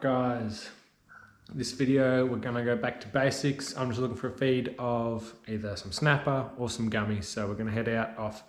guys, this video we're gonna go back to basics. I'm just looking for a feed of either some snapper or some gummies. So we're gonna head out off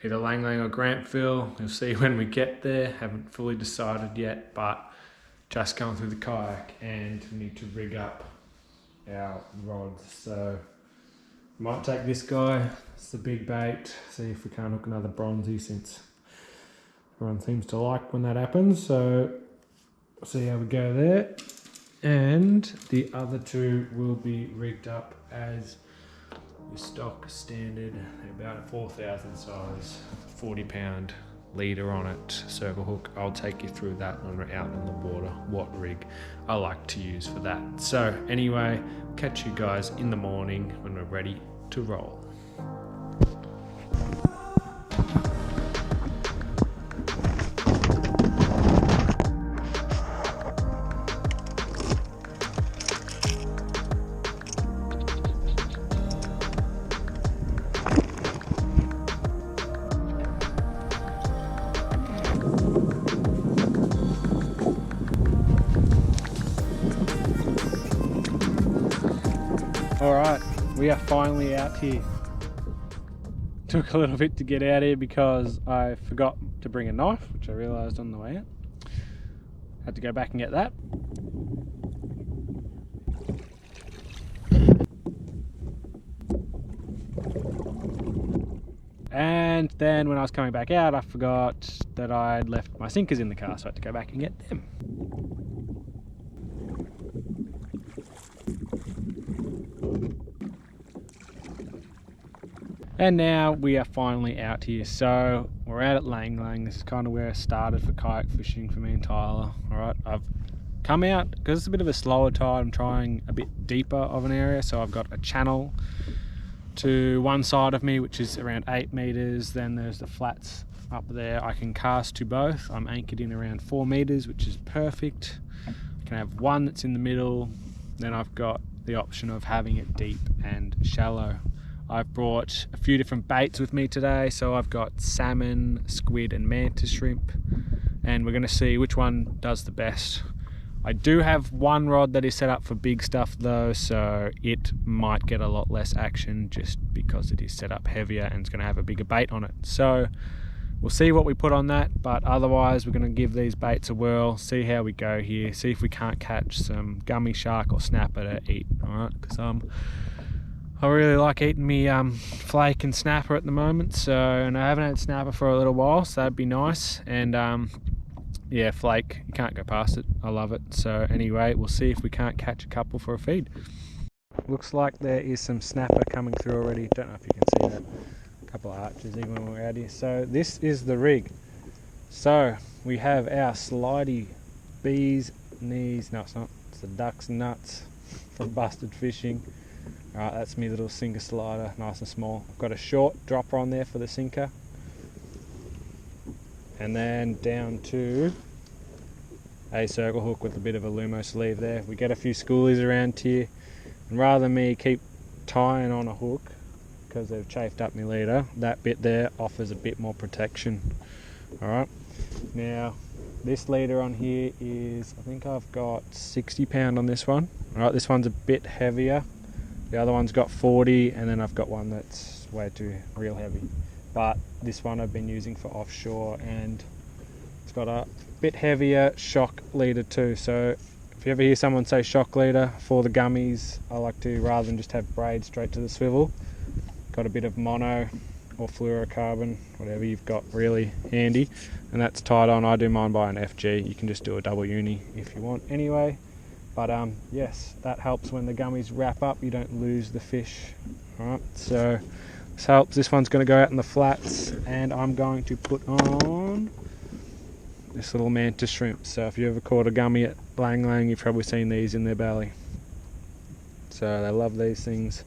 either Lang Lang or Grantville. You'll see when we get there. Haven't fully decided yet, but just going through the kayak and we need to rig up our rods. So might take this guy, it's the big bait, see if we can't hook another bronzy since everyone seems to like when that happens. So see how we go there. And the other two will be rigged up as your stock standard, about a 4,000 size, 40-pound leader on it, circle hook. I'll take you through that when we're out on the water, what rig I like to use for that. So anyway, catch you guys in the morning when we're ready to roll. Alright, we are finally out here. Took a little bit to get out here because I forgot to bring a knife, which I realised on the way out. Had to go back and get that. And then when I was coming back out, I forgot that I'd left my sinkers in the car, so I had to go back and get them. And now we are finally out here. So we're out at Lang Lang. This is kind of where I started for kayak fishing for me and Tyler. Alright, I've come out because it's a bit of a slower tide. I'm trying a bit deeper of an area. So I've got a channel to one side of me, which is around 8 meters. Then there's the flats up there. I can cast to both. I'm anchored in around 4 meters, which is perfect. I can have one that's in the middle. Then I've got the option of having it deep and shallow. I've brought a few different baits with me today, so I've got salmon, squid and mantis shrimp, and we're going to see which one does the best. I do have one rod that is set up for big stuff though, so it might get a lot less action just because it is set up heavier and it's going to have a bigger bait on it. So we'll see what we put on that, but otherwise we're going to give these baits a whirl, see how we go here, see if we can't catch some gummy, shark or snapper to eat. Alright, because I really like eating me flake and snapper at the moment, so, and I haven't had snapper for a little while, so that'd be nice. And yeah, flake, you can't go past it. I love it. So anyway, we'll see if we can't catch a couple for a feed. Looks like there is some snapper coming through already. Don't know if you can see that. A couple of arches even when we're out here. So this is the rig. So we have our slidey bees knees. No, it's not. It's the duck's nuts from Busted Fishing. Alright, that's me little sinker slider, nice and small. I've got a short dropper on there for the sinker. And then down to a circle hook with a bit of a Lumo sleeve there. We get a few schoolies around here. And rather than me keep tying on a hook, because they've chafed up my leader, that bit there offers a bit more protection. Alright, now this leader on here is, I think I've got 60 pound on this one. Alright, this one's a bit heavier. The other one's got 40, and then I've got one that's way too real heavy. But this one I've been using for offshore, and it's got a bit heavier shock leader too. So if you ever hear someone say shock leader for the gummies, I like to, rather than just have braid straight to the swivel, got a bit of mono or fluorocarbon, whatever you've got really handy, and that's tied on. I do mine by an FG. You can just do a double uni if you want anyway. But yes, that helps when the gummies wrap up, you don't lose the fish. Alright, so this helps. This one's going to go out in the flats, and I'm going to put on this little mantis shrimp. So if you ever caught a gummy at Lang Lang, you've probably seen these in their belly. So they love these things.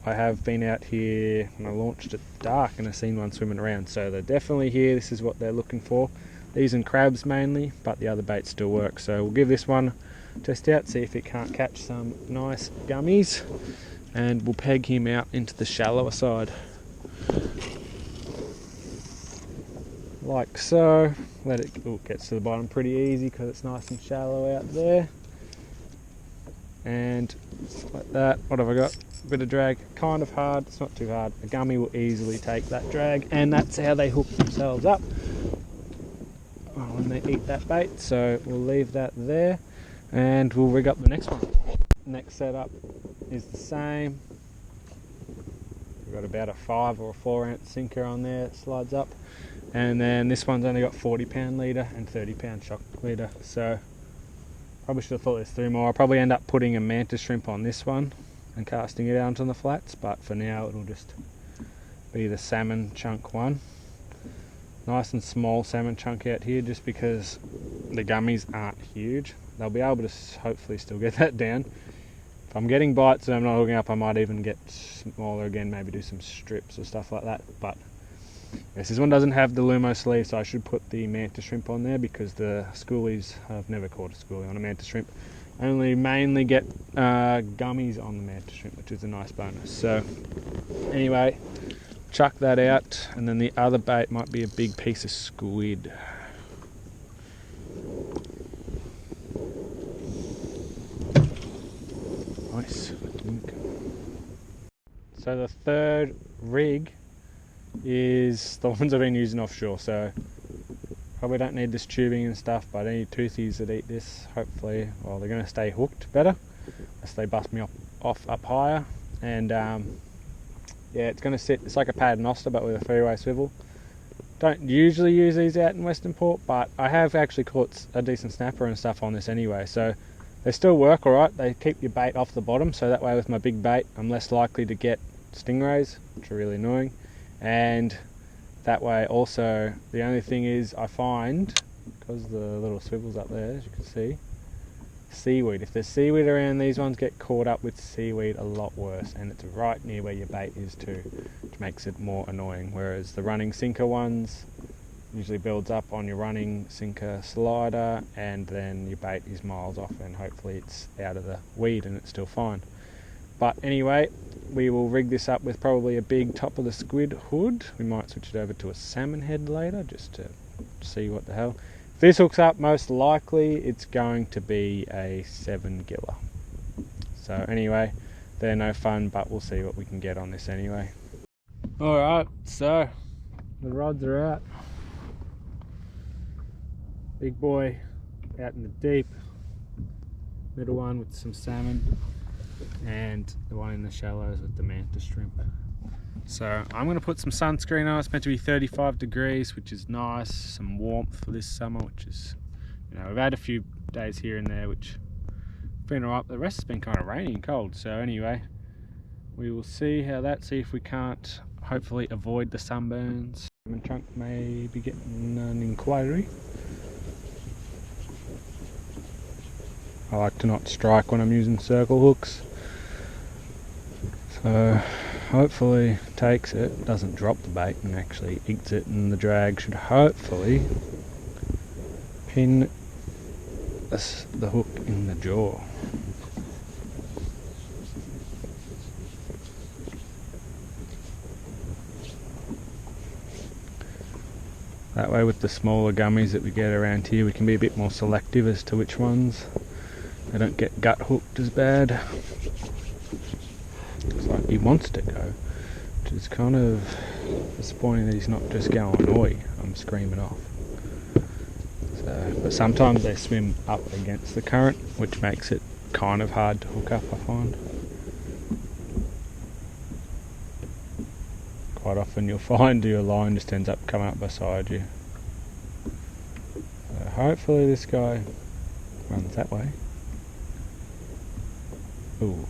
I have been out here when I launched at dark and I've seen one swimming around. So they're definitely here. This is what they're looking for. These and crabs mainly, but the other baits still work. So we'll give this one test out, see if it can't catch some nice gummies, and we'll peg him out into the shallower side. like so. Let it, oh, it gets to the bottom pretty easy because it's nice and shallow out there. And like that. What have I got? A bit of drag, kind of hard, it's not too hard. A gummy will easily take that drag, and that's how they hook themselves up when they eat that bait. So we'll leave that there and we'll rig up the next one. Next setup is the same. We've got about a 5 or a 4 ounce sinker on there that slides up, and then this one's only got 40-pound leader and 30-pound shock leader. So probably should have thought this through more. I'll probably end up putting a mantis shrimp on this one and casting it out on the flats, but for now it'll just be the salmon chunk one. Nice and small salmon chunk out here just because the gummies aren't huge. They'll be able to hopefully still get that down. If I'm getting bites and I'm not hooking up, I might even get smaller again, maybe do some strips or stuff like that. But yes, this one doesn't have the Lumo sleeve, so I should put the mantis shrimp on there because the schoolies, I've never caught a schoolie on a mantis shrimp. Only mainly get gummies on the mantis shrimp, which is a nice bonus. So anyway, chuck that out, and then the other bait might be a big piece of squid. Nice. So the third rig is the ones I've been using offshore, so probably don't need this tubing and stuff, but any toothies that eat this, hopefully, well, they're going to stay hooked better unless they bust me off up higher. And yeah, it's going to sit, it's like a paternoster but with a 3-way swivel. Don't usually use these out in Westernport, but I have actually caught a decent snapper and stuff on this anyway, so they still work alright. They keep your bait off the bottom, so that way with my big bait I'm less likely to get stingrays, which are really annoying. And that way also, the only thing is I find, because the little swivels up there, as you can see, seaweed. If there's seaweed around, these ones get caught up with seaweed a lot worse, and it's right near where your bait is too, which makes it more annoying. Whereas the running sinker ones usually builds up on your running sinker slider, and then your bait is miles off and hopefully it's out of the weed and it's still fine. But anyway, we will rig this up with probably a big top of the squid hood. We might switch it over to a salmon head later just to see what the hell. If this hooks up, most likely it's going to be a 7-giller. So anyway, they're no fun, but we'll see what we can get on this anyway. Alright, so the rods are out. Big boy out in the deep, middle one with some salmon, and the one in the shallows with the mantis shrimp. So I'm going to put some sunscreen on. It's meant to be 35 degrees, which is nice. Some warmth for this summer, which is, you know, we've had a few days here and there which have been alright. The rest has been kind of rainy and cold. So anyway, we will see how that, see if we can't hopefully avoid the sunburns. Salmon chunk may be getting an inquiry. I like to not strike when I'm using circle hooks. So hopefully takes it, doesn't drop the bait and actually eats it, and the drag should hopefully pin the hook in the jaw. That way with the smaller gummies that we get around here, we can be a bit more selective as to which ones. They don't get gut hooked as bad. Looks like he wants to go, which is kind of disappointing that he's not just going, oi, I'm screaming off. So, but sometimes they swim up against the current, which makes it kind of hard to hook up, I find. Quite often you'll find your line just ends up coming up beside you. So hopefully this guy runs that way. Ooh.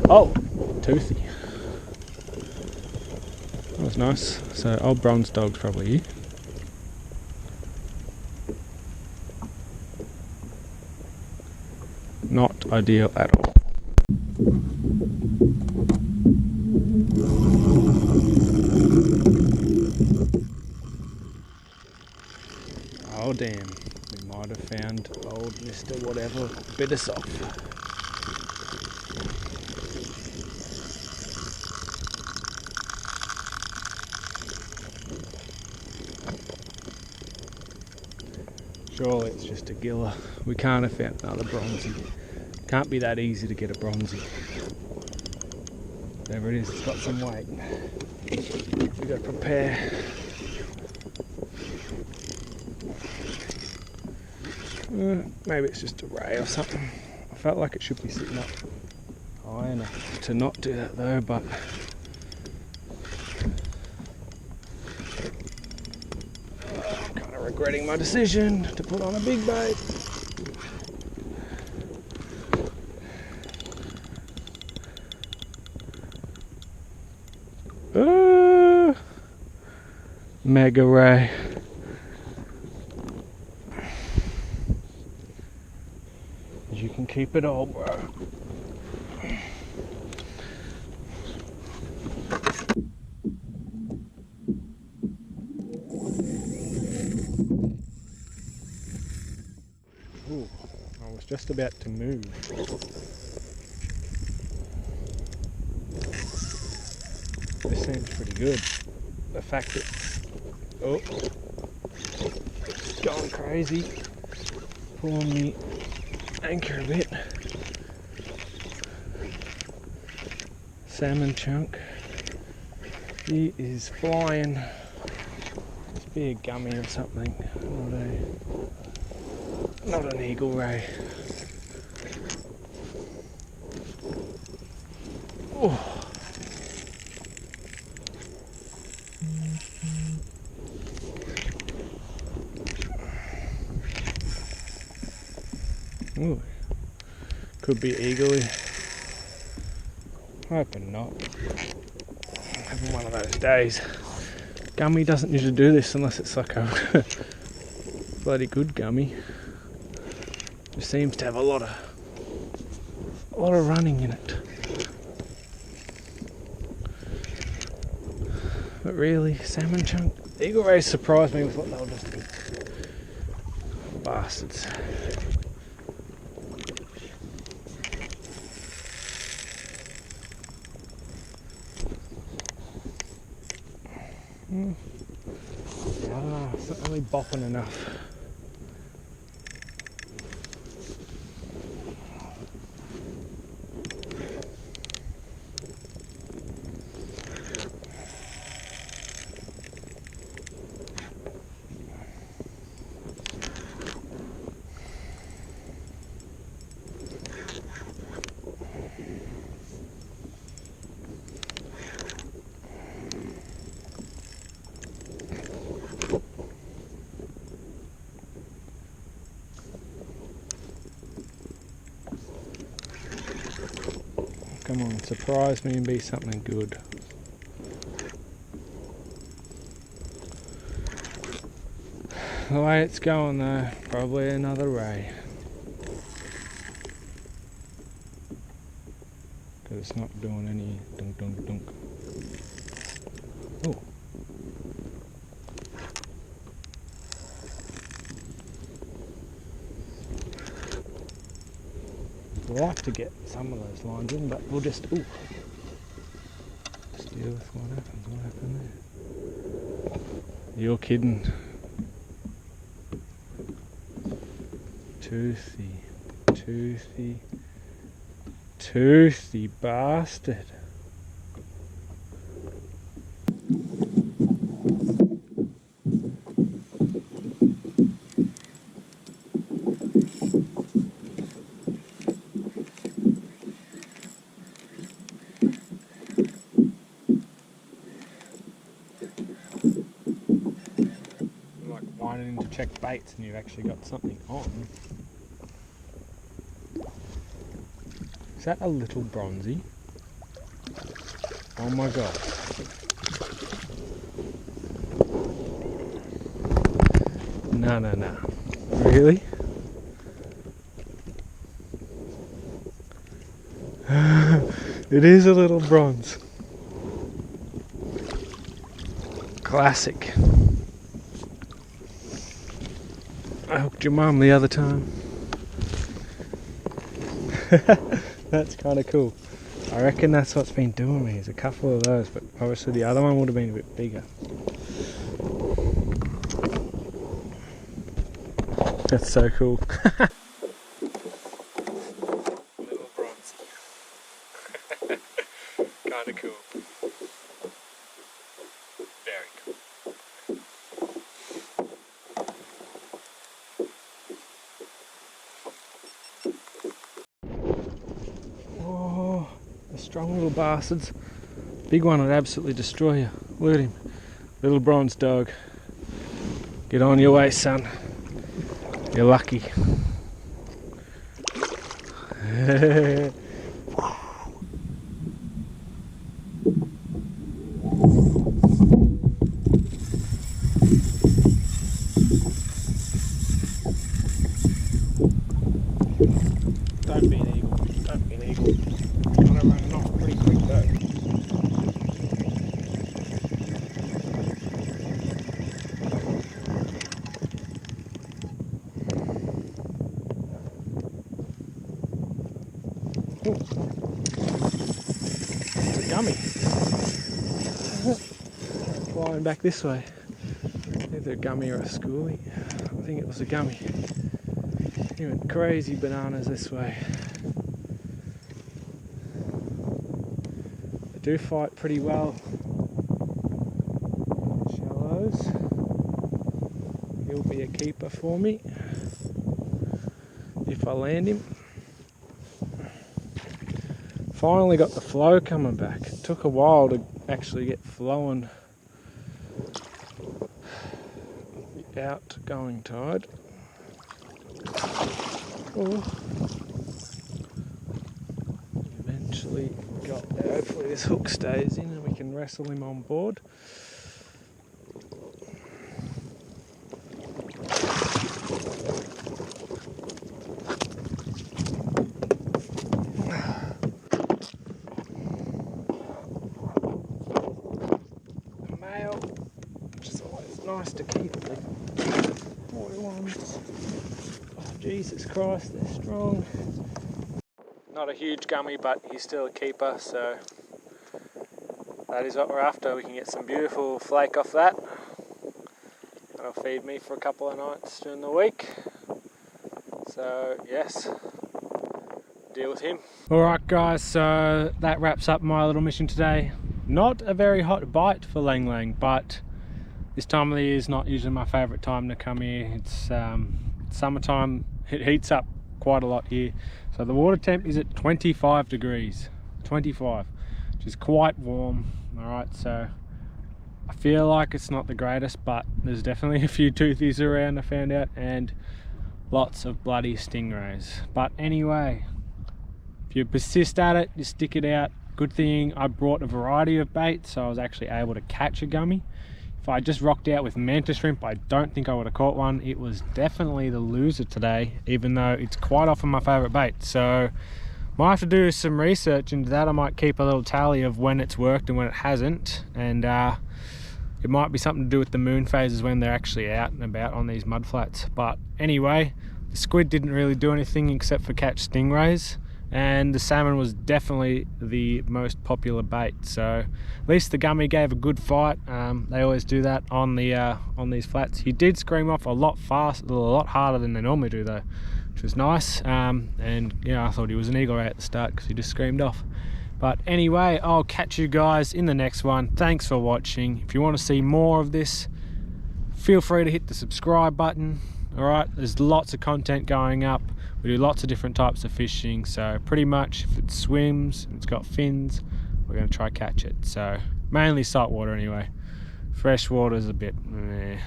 Oh, toothy. That was nice. So old bronze dog's probably here. Not ideal at all. Oh damn, we might have found old Mr. Whatever bit us off. Surely it's just a giller. We can't have found another bronzy. Can't be that easy to get a bronzy. Whatever it is, it's got some weight. We got to prepare. Maybe it's just a ray or something. I felt like it should be sitting up high enough to not do that though, but I'm kind of regretting my decision to put on a big bait. Mega ray. You can keep it all, bro. Ooh, I was just about to move. This seems pretty good. The fact that it's going crazy, pulling the anchor a bit. Salmon chunk. He is flying. Must be a gummy or something. Not an eagle ray. Oh. Ooh, could be eagle-y. Hoping not. Having one of those days. Gummy doesn't usually do this unless it's like a bloody good gummy. It seems to have a lot of running in it. But really, salmon chunk. Eagle rays surprised me with what they'll just do. Bastards. I don't know, it's not really bopping enough. Come on, surprise me and be something good. The way it's going though, probably another ray. Because it's not doing any dunk dunk dunk. Oh. I'd like to get some of those lines in, but we'll just deal with what happens. What happened there? You're kidding. Toothy bastard. To check baits and you've actually got something on. Is that a little bronzy? Oh my god. No. Really? It is a little bronze. Classic. I hooked your mum the other time. That's kind of cool. I reckon that's what's been doing me, is a couple of those, but obviously the other one would have been a bit bigger. That's so cool. Little bronze. Kind of cool. Very cool. Oh, the strong little bastards. Big one would absolutely destroy you. Look at him. Little bronze dog. Get on your way, son. You're lucky. Don't be an eagle. Don't be an eagle. I'm gonna run it off pretty quick though. It's a gummy. Flying back this way. Either a gummy or a schoolie. I think it was a gummy. He went crazy bananas this way. They do fight pretty well. Shallows. He'll be a keeper for me if I land him. Finally got the flow coming back. It took a while to actually get flowing. Outgoing tide. Oh. Eventually got there. Hopefully this hook stays in and we can wrestle him on board. A male, which is always nice to keep the water ones. Oh, Jesus Christ, they're strong. Not a huge gummy, but he's still a keeper, so that is what we're after. We can get some beautiful flake off that. That'll feed me for a couple of nights during the week. So yes, deal with him. Alright guys, so that wraps up my little mission today. Not a very hot bite for lang lang, but this time of the year is not usually my favourite time to come here. It's summertime, it heats up quite a lot here. So the water temp is at 25 degrees, 25, which is quite warm. Alright, so I feel like it's not the greatest, but there's definitely a few toothies around I found out, and lots of bloody stingrays. But anyway, if you persist at it, you stick it out. Good thing I brought a variety of baits, so I was actually able to catch a gummy. If I just rocked out with mantis shrimp, I don't think I would have caught one. It was definitely the loser today, even though it's quite often my favourite bait. So might have to do some research into that. I might keep a little tally of when it's worked and when it hasn't, and it might be something to do with the moon phases when they're actually out and about on these mudflats. But anyway, the squid didn't really do anything except for catch stingrays, and the salmon was definitely the most popular bait. So at least the gummy gave a good fight. They always do that on the on these flats. He did scream off a lot faster, a lot harder than they normally do though, which was nice. And you know, I thought he was an eagle right at the start because he just screamed off. But anyway, I'll catch you guys in the next one. Thanks for watching. If you want to see more of this, feel free to hit the subscribe button. All right, there's lots of content going up. We do lots of different types of fishing, so pretty much if it swims, if it's got fins, we're going to try catch it. So mainly saltwater anyway. Freshwater's a bit meh,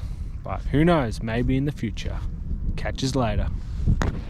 but who knows, maybe in the future. Catch us later.